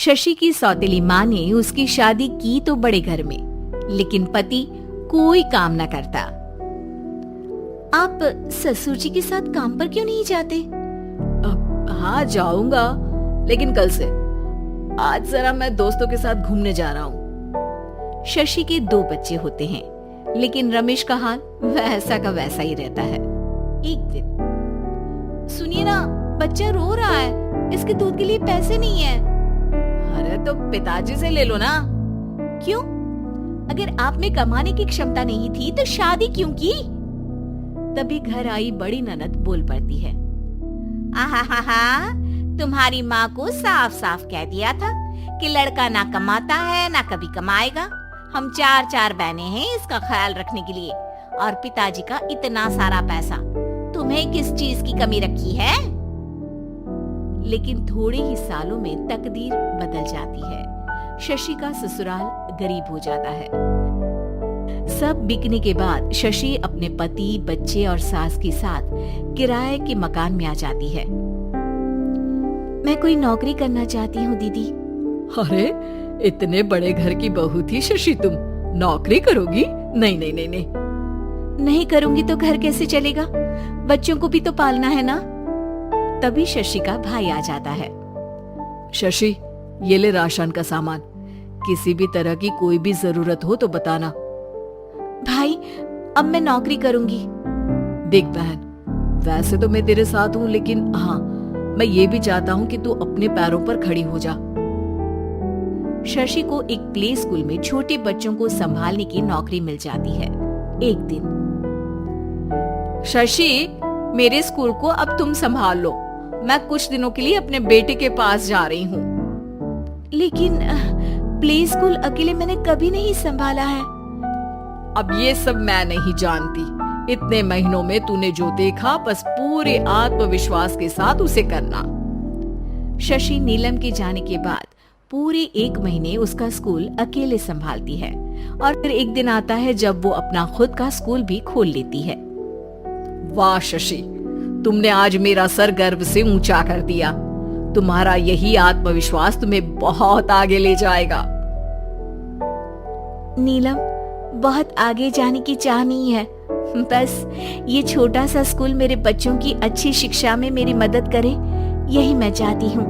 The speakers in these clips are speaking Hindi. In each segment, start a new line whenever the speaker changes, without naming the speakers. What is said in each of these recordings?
शशि की सौतेली माँ ने उसकी शादी की तो बड़े घर में, लेकिन पति कोई काम न करता। आप ससुर जी के साथ काम पर क्यों नहीं जाते?
हाँ जाऊंगा, लेकिन कल से। आज जरा मैं दोस्तों के साथ घूमने जा रहा हूँ।
शशि के 2 बच्चे होते हैं, लेकिन रमेश का हाल वैसा का वैसा ही रहता है। एक दिन, सुनिए ना, बच्चा रो रहा है, इसके दूध के लिए पैसे नहीं है।
अरे तो पिताजी से ले लो ना।
क्यों? अगर आप में कमाने की क्षमता नहीं थी तो शादी क्यों की? तभी घर आई बड़ी ननद बोल पड़ती है, आहा, तुम्हारी माँ को साफ साफ कह दिया था कि लड़का ना कमाता है ना कभी कमाएगा। हम 4 बहनें हैं इसका ख्याल रखने के लिए, और पिताजी का इतना सारा पैसा, तुम्हें किस चीज की कमी रखी है? लेकिन थोड़े ही सालों में तकदीर बदल जाती है। शशि का ससुराल गरीब हो जाता है। सब बिकने के बाद शशि अपने पति, बच्चे और सास के साथ किराए के मकान में आ जाती है। मैं कोई नौकरी करना चाहती हूँ दीदी।
अरे इतने बड़े घर की बहू थी शशि, तुम नौकरी करोगी? नहीं नहीं नहीं नहीं।
नहीं करूंगी तो घर कैसे चलेगा? बच्चों को भी तो पालना है ना। तभी शशि का भाई आ जाता है।
शशि, ये ले राशन का सामान, किसी भी तरह की कोई भी जरूरत हो तो बताना।
भाई, अब मैं नौकरी करूंगी।
देख बहन, वैसे तो मैं तेरे साथ हूँ, लेकिन हाँ, मैं ये भी चाहता हूँ कि तू अपने पैरों पर खड़ी हो जा।
शशि को एक प्ले स्कूल में छोटे बच्चों को संभालने की नौकरी मिल जाती है। एक दिन,
शशि, मेरे स्कूल को अब तुम संभाल लो। मैं कुछ दिनों के लिए अपने बेटे के पास जा रही हूँ।
लेकिन प्ले स्कूल अकेले मैंने कभी नहीं संभाला है।
अब ये सब मैं नहीं जानती। इतने महीनों में तूने जो देखा, बस पूरे आत्मविश्वास के साथ उसे करना।
शशि नीलम के जाने के बाद पूरे 1 महीने उसका स्कूल अकेले संभालती है, और फिर एक दिन आता है जब वो अपना खुद का स्कूल भी खोल लेती है।
वाह शशि, तुमने आज मेरा सर गर्व से ऊंचा कर दिया। तुम्हारा यही आत्मविश्वास तुम्हें बहुत आगे ले जाएगा।
नीलम, बहुत आगे जाने की चाह नहीं है, बस ये छोटा सा स्कूल मेरे बच्चों की अच्छी शिक्षा में मेरी मदद करे, यही मैं चाहती हूँ।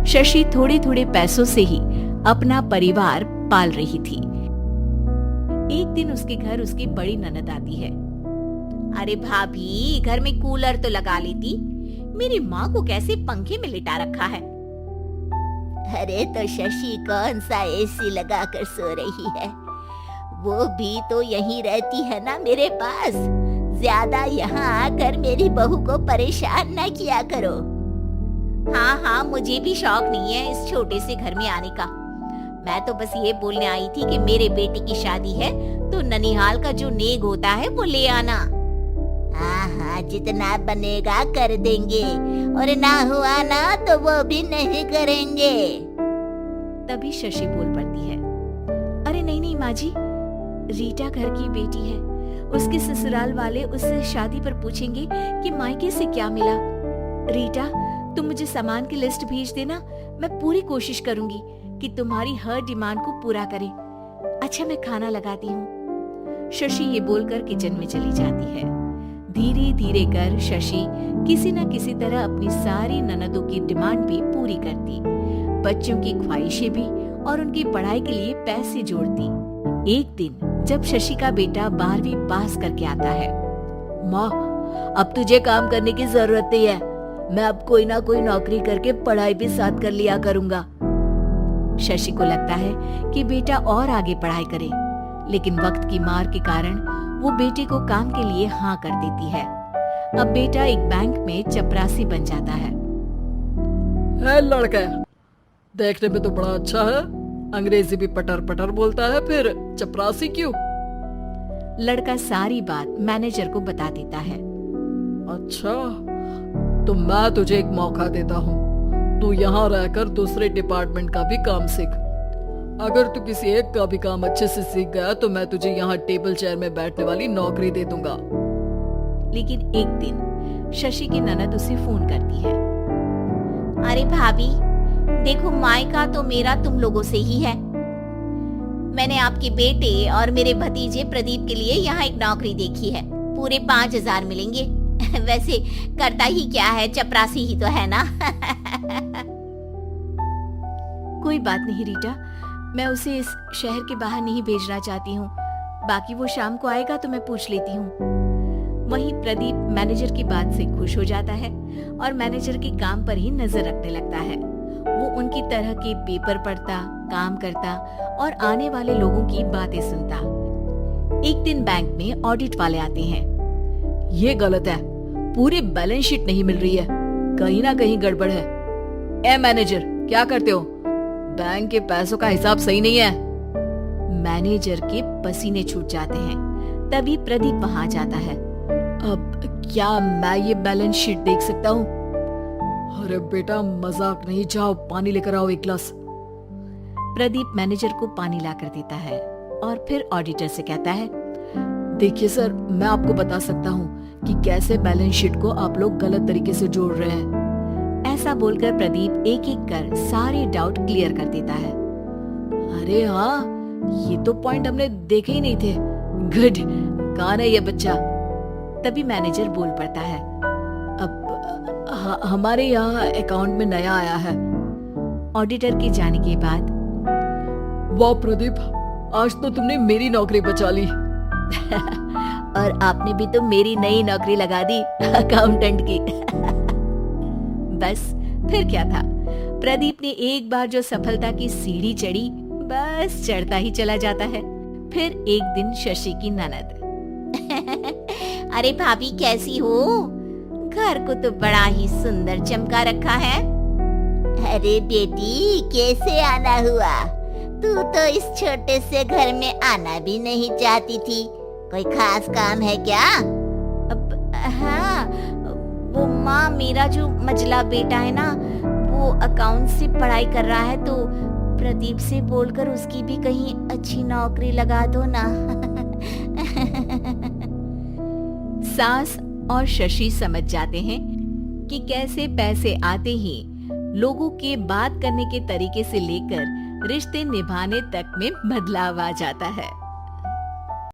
शशि थोड़े थोड़े पैसों से ही अपना परिवार पाल रही थी। एक दिन उसके घर उसकी बड़ी ननद आती है। अरे भाभी, घर में कूलर तो लगा लेती, मेरी माँ को कैसे पंखे में लिटा रखा है?
अरे तो शशि कौन सा एसी लगा कर सो रही है? वो भी तो यहीं रहती है ना मेरे पास। ज्यादा यहाँ आकर मेरी बहू को परेशान न किया करो।
हाँ, मुझे भी शौक नहीं है इस छोटे से घर में आने का। मैं तो बस ये बोलने आई थी कि मेरे बेटे की शादी है तो ननिहाल का जो नेग होता है वो ले आना।
हाँ, जितना बनेगा कर देंगे, और ना हुआ ना तो वो भी नहीं करेंगे।
तभी शशि बोल पड़ती है, अरे नहीं माँ जी, रीटा घर की बेटी है, उसके ससुराल वाले उससे शादी पर पूछेंगे कि मायके से क्या मिला। रीटा, तुम मुझे सामान की लिस्ट भेज देना, मैं पूरी कोशिश करूंगी कि तुम्हारी हर डिमांड को पूरा करें। अच्छा, मैं खाना लगाती हूँ। शशि ये बोलकर किचन में चली जाती है। धीरे धीरे कर शशि किसी न किसी तरह अपनी सारी ननदों की डिमांड भी पूरी करती, बच्चों की ख्वाहिशें भी, और उनकी पढ़ाई के लिए पैसे जोड़ती। एक दिन जब शशि का बेटा 12वीं पास करके आता है,
माँ, अब तुझे काम करने की जरूरत नहीं है। मैं अब कोई ना कोई नौकरी करके पढ़ाई भी साथ कर लिया करूंगा।
शशि को लगता है कि बेटा और आगे पढ़ाई करे, लेकिन वक्त की मार के कारण वो बेटे को काम के लिए हाँ कर देती है। अब बेटा एक बैंक में चपरासी बन जाता है।
लड़का, देखने में तो बड़ा अच्छा है, अंग्रेजी भी पटर पटर बोलता है, फिर चपरासी क्यों?
लड़का सारी बात मैनेजर को बता देता है।
अच्छा, तो मैं तुझे एक मौका देता हूँ, तू यहाँ रहकर दूसरे डिपार्टमेंट का भी काम सीख। अगर तू किसी एक का भी काम अच्छे से सीख गया तो मैं तुझे यहाँ टेबल चेयर में बैठने वाली नौकरी दे दूंगा।
लेकिन एक दिन शशि की ननद उसे फोन करती है। अरे भाभी,
देखो मायका तो मेरा तुम लोगों से ही है। मैंने आपके बेटे और मेरे भतीजे प्रदीप के लिए यहाँ एक नौकरी देखी है, पूरे 5,000 मिलेंगे। वैसे करता ही क्या है, चपरासी ही तो है ना।
कोई बात नहीं रीटा, मैं उसे इस शहर के बाहर नहीं भेजना चाहती हूँ। बाकी वो शाम को आएगा तो मैं पूछ लेती हूँ। वहीं प्रदीप मैनेजर की बात से खुश हो जाता है और मैनेजर के काम पर ही नजर रखने लगता है। वो उनकी तरह के पेपर पढ़ता, काम करता और आने वाले लोगों की बातें सुनता। एक दिन बैंक में ऑडिट वाले आते हैं।
ये गलत है, पूरी बैलेंस शीट नहीं मिल रही है, कहीं ना कहीं गड़बड़ है। ए मैनेजर, क्या करते हो? बैंक के पैसों का हिसाब सही नहीं है।
मैनेजर के पसीने छूट जाते हैं। तभी प्रदीप वहां जाता है।
अब क्या मैं ये बैलेंस शीट देख सकता हूँ? अरे बेटा मजाक नहीं, जाओ पानी लेकर आओ 1 गिलास।
प्रदीप मैनेजर को पानी लाकर देता है और फिर ऑडिटर से कहता है,
देखिए सर, मैं आपको बता सकता हूँ कि कैसे बैलेंस शीट को आप लोग गलत तरीके से जोड़ रहे हैं।
ऐसा बोलकर प्रदीप एक एक कर सारे डाउट क्लियर कर देता है।
अरे हाँ, ये तो पॉइंट हमने देखे ही नहीं थे। गुड, कौन है ये बच्चा?
तभी मैनेजर बोल पड़ता है,
अब हमारे यहाँ अकाउंट में नया आया है।
ऑडिटर के जाने के बाद,
वाह प्रदीप, आज तो तुमने मेरी नौकरी बचा ली।
और आपने भी तो मेरी नई नौकरी लगा दी अकाउंटेंट की। बस फिर क्या था, प्रदीप ने एक बार जो सफलता की सीढ़ी चढ़ी, बस चढ़ता ही चला जाता है। फिर एक दिन शशि की ननद,
अरे भाभी कैसी हो? घर को तो बड़ा ही सुंदर चमका रखा है। अरे बेटी कैसे आना हुआ? तू तो इस छोटे से घर में आना भी नहीं चाहती थी, कोई खास काम है क्या?
अब हाँ, वो माँ, मेरा जो मझला बेटा है ना, वो अकाउंट से पढ़ाई कर रहा है, तो प्रदीप से बोलकर उसकी भी कहीं अच्छी नौकरी लगा दो ना। सास और शशि समझ जाते हैं कि कैसे पैसे आते ही लोगों के बात करने के तरीके से लेकर रिश्ते निभाने तक में बदलाव आ जाता है।